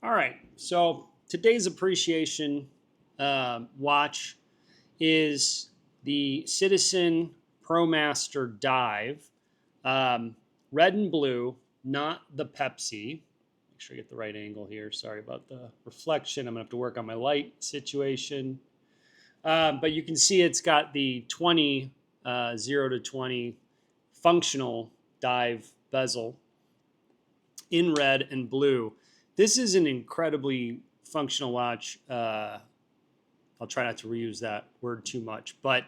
All right, so today's appreciation watch is the Citizen Promaster Dive, red and blue, not the Pepsi. Make sure I get the right angle here. Sorry about the reflection. I'm gonna have to work on my light situation. But you can see it's got the 20, 0 to 20 functional dive bezel in red and blue. This is an incredibly functional watch. I'll try not to reuse that word too much, but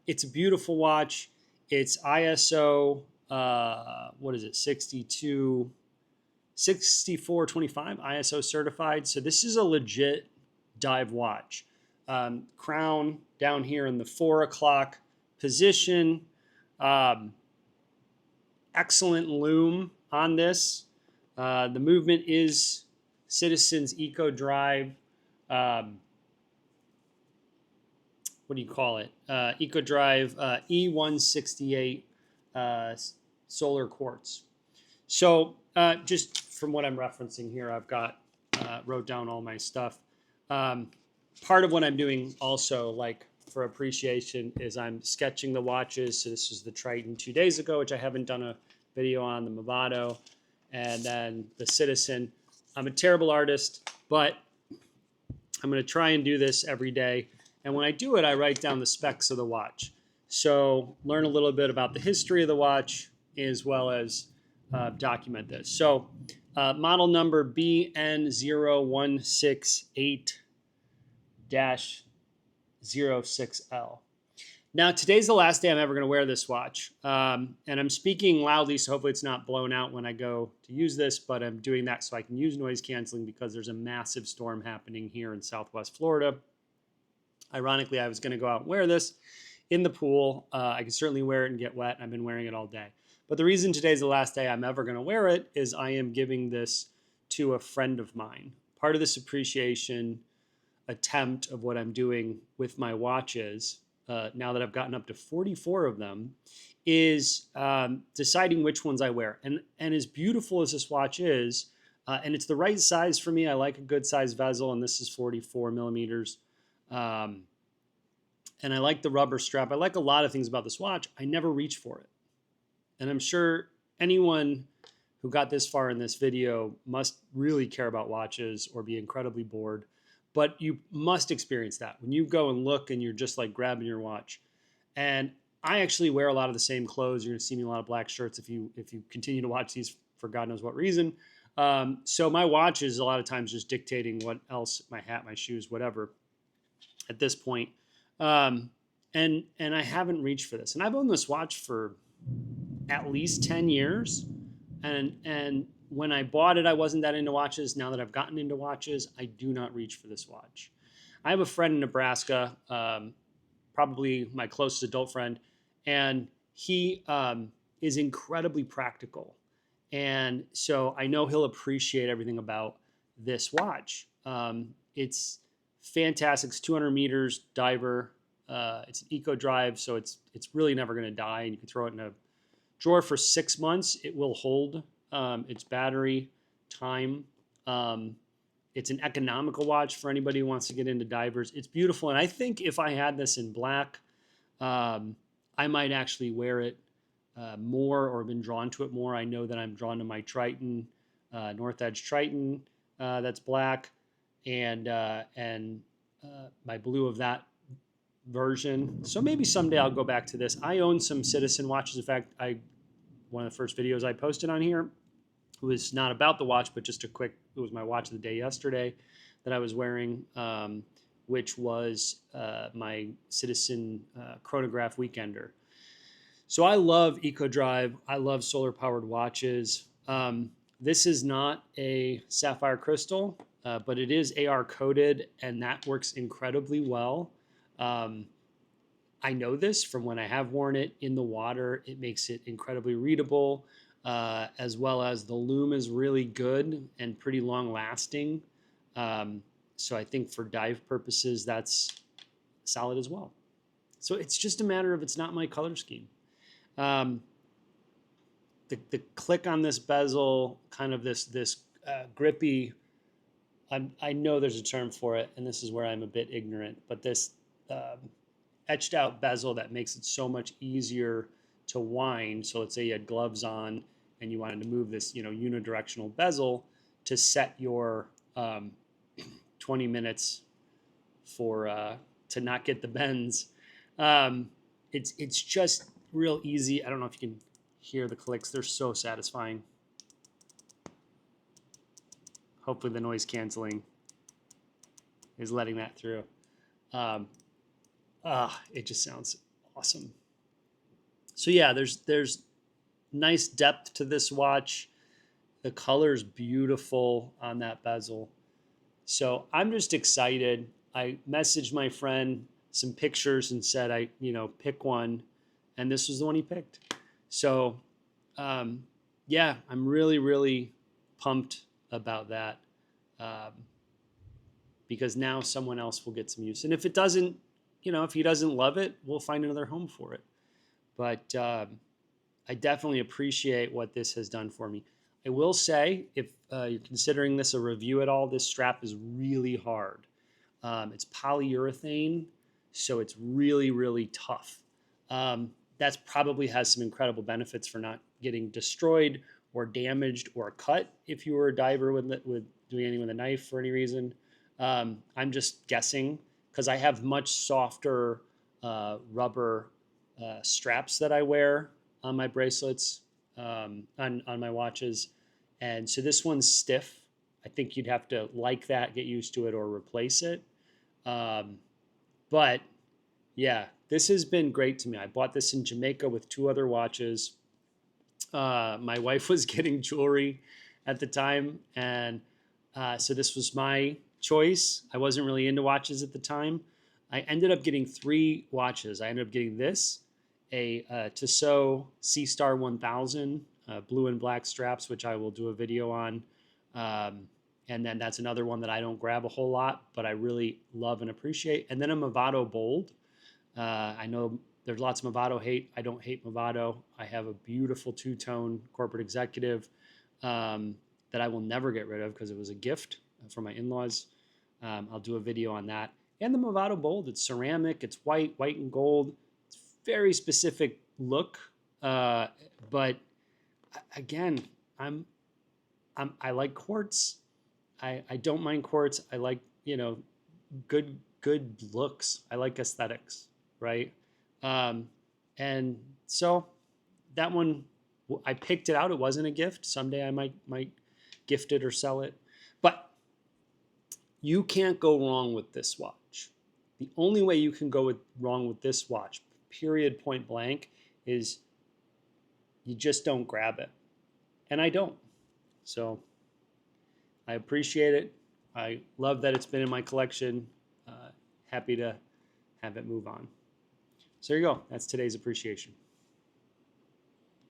it's a beautiful watch. It's ISO, what is it, 6425 ISO certified. So this is a legit dive watch. Crown down here in the 4 o'clock position. Excellent loom on this. The movement is Citizen's Eco Drive. What do you call it? Eco Drive E168 solar quartz. So just from what I'm referencing here, I've got wrote down all my stuff. Part of what I'm doing also, like for appreciation, is I'm sketching the watches. So this is the Triton 2 days ago, which I haven't done a video on, the Movado, and then the Citizen. I'm a terrible artist, but I'm going to try and do this every day. And when I do it, I write down the specs of the watch. So learn a little bit about the history of the watch as well as document this. So model number BN0168-06L. Now, today's the last day I'm ever going to wear this watch. And I'm speaking loudly, so hopefully it's not blown out when I go to use this, but I'm doing that so I can use noise canceling because there's a massive storm happening here in Southwest Florida. Ironically, I was going to go out and wear this in the pool. I can certainly wear it and get wet. I've been wearing it all day. But the reason today's the last day I'm ever going to wear it is I am giving this to a friend of mine. Part of this appreciation attempt of what I'm doing with my watches, now that I've gotten up to 44 of them, is deciding which ones I wear. And as beautiful as this watch is, and it's the right size for me, I like a good size bezel, and this is 44 millimeters. And I like the rubber strap. I like a lot of things about this watch. I never reach for it. And I'm sure anyone who got this far in this video must really care about watches or be incredibly bored. But you must experience that when you go and look and you're just like grabbing your watch. And I actually wear a lot of the same clothes. You're going to see me in a lot of black shirts if you continue to watch these for God knows what reason. So my watch is a lot of times just dictating what else, my hat, my shoes, whatever, at this point. And I haven't reached for this. And I've owned this watch for at least 10 years. And when I bought it, I wasn't that into watches. Now that I've gotten into watches, I do not reach for this watch. I have a friend in Nebraska, probably my closest adult friend, and he is incredibly practical. And so I know he'll appreciate everything about this watch. It's fantastic. It's 200 meters diver. It's an eco drive, so it's really never going to die. And you can throw it in a drawer for 6 months. It will hold its battery time. It's an economical watch for anybody who wants to get into divers. It's beautiful, and I think if I had this in black, I might actually wear it more or been drawn to it more. I know that I'm drawn to my Triton, North Edge Triton, that's black, and my blue of that version. So maybe someday I'll go back to this. I own some Citizen watches. In fact, one of the first videos I posted on here was not about the watch, but just it was my watch of the day yesterday that I was wearing, which was my Citizen chronograph weekender. So I love Eco Drive. I love solar powered watches. This is not a sapphire crystal, but it is AR coated, and that works incredibly well. I know this from when I have worn it in the water. It makes it incredibly readable, as well as the loom is really good and pretty long lasting. So I think for dive purposes, that's solid as well. So it's just a matter of it's not my color scheme. The click on this bezel, kind of this grippy I know there's a term for it, and this is where I'm a bit ignorant, but this etched out bezel that makes it so much easier to wind. So let's say you had gloves on and you wanted to move this, unidirectional bezel to set your 20 minutes for to not get the bends. It's just real easy. I don't know if you can hear the clicks. They're so satisfying. Hopefully the noise canceling is letting that through. It just sounds awesome. So yeah, there's nice depth to this watch. The color's beautiful on that bezel. So I'm just excited. I messaged my friend some pictures and said pick one, and this was the one he picked. So yeah, I'm really, really pumped about that, because now someone else will get some use. And if it doesn't, if he doesn't love it, we'll find another home for it. But I definitely appreciate what this has done for me. I will say, if you're considering this a review at all, this strap is really hard. It's polyurethane, so it's really, really tough. That probably has some incredible benefits for not getting destroyed or damaged or cut if you were a diver with doing anything with a knife for any reason. I'm just guessing because I have much softer rubber straps that I wear on my bracelets, on my watches, and so this one's stiff. I think you'd have to like that, get used to it, or replace it. But yeah, this has been great to me. I bought this in Jamaica with 2 other watches. My wife was getting jewelry at the time, and so this was my choice. I wasn't really into watches at the time. I ended up getting 3 watches. I ended up getting this, a Tissot Sea Star 1000, blue and black straps, which I will do a video on. And then that's another one that I don't grab a whole lot, but I really love and appreciate. And then a Movado Bold. I know there's lots of Movado hate. I don't hate Movado. I have a beautiful 2-tone corporate executive that I will never get rid of because it was a gift from my in-laws. I'll do a video on that. And the Movado Bold, it's ceramic, it's white and gold. It's very specific look, but again, I like quartz. I don't mind quartz. I like good looks. I like aesthetics, right? And so that one, I picked it out. It wasn't a gift. Someday I might gift it or sell it, but you can't go wrong with this watch. The only way you can go wrong with this watch, period, point blank, is you just don't grab it. And I don't. So I appreciate it. I love that it's been in my collection. Happy to have it move on. So there you go. That's today's appreciation.